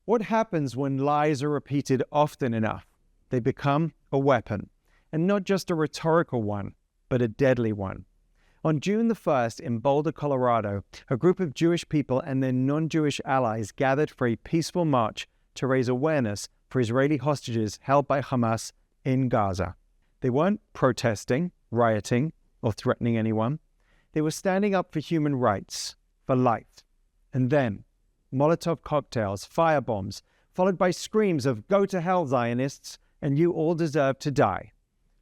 What happens when lies are repeated often enough? They become a weapon, and not just a rhetorical one, but a deadly one. On June the 1st in Boulder, Colorado, a group of Jewish people and their non-Jewish allies gathered for a peaceful march to raise awareness for Israeli hostages held by Hamas in Gaza. They weren't protesting, rioting, or threatening anyone. They were standing up for human rights, for life. And then, Molotov cocktails, firebombs, followed by screams of "Go to hell, Zionists, and you all deserve to die."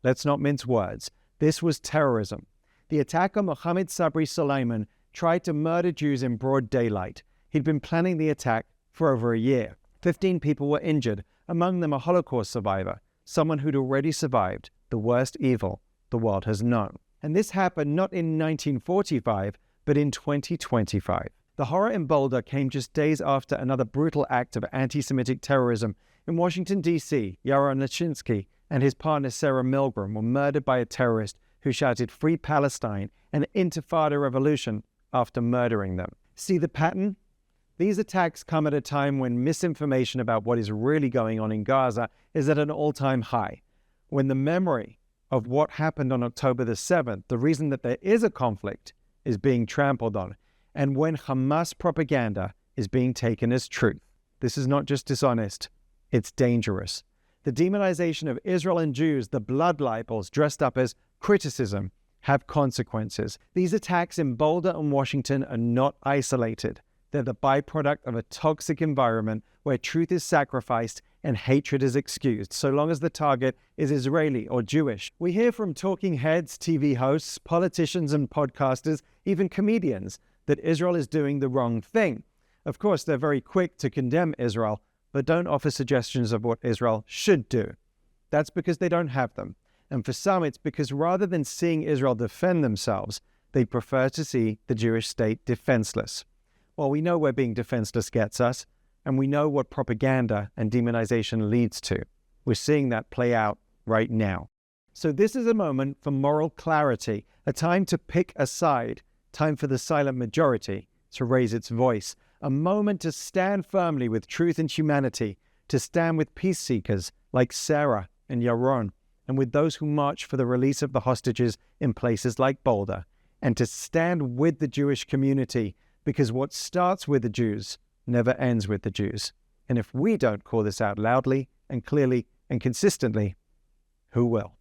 Let's not mince words. This was terrorism. The attacker Mohammed Sabri Suleiman tried to murder Jews in broad daylight. He'd been planning the attack for over a year. 15 people were injured, among them a Holocaust survivor, someone who'd already survived the worst evil the world has known. And this happened not in 1945, but in 2025. The horror in Boulder came just days after another brutal act of anti-Semitic terrorism. In Washington, D.C., Yaron Lachinsky and his partner Sarah Milgram were murdered by a terrorist who shouted "Free Palestine" and "Intifada Revolution" after murdering them. See the pattern? These attacks come at a time when misinformation about what is really going on in Gaza is at an all-time high. When the memory of what happened on October the 7th, the reason that there is a conflict, is being trampled on, and when Hamas propaganda is being taken as truth. This is not just dishonest, it's dangerous. The demonization of Israel and Jews, the blood libels dressed up as criticism, have consequences. These attacks in Boulder and Washington are not isolated. They're the byproduct of a toxic environment where truth is sacrificed and hatred is excused, so long as the target is Israeli or Jewish. We hear from talking heads, TV hosts, politicians and podcasters, even comedians, that Israel is doing the wrong thing. Of course, they're very quick to condemn Israel, but don't offer suggestions of what Israel should do. That's because they don't have them. And for some, it's because rather than seeing Israel defend themselves, they prefer to see the Jewish state defenseless. Well, we know where being defenseless gets us, and we know what propaganda and demonization leads to. We're seeing that play out right now. So this is a moment for moral clarity, a time to pick a side, time for the silent majority to raise its voice, a moment to stand firmly with truth and humanity, to stand with peace seekers like Sarah and Yaron, and with those who march for the release of the hostages in places like Boulder, and to stand with the Jewish community, because what starts with the Jews never ends with the Jews. And if we don't call this out loudly and clearly and consistently, who will?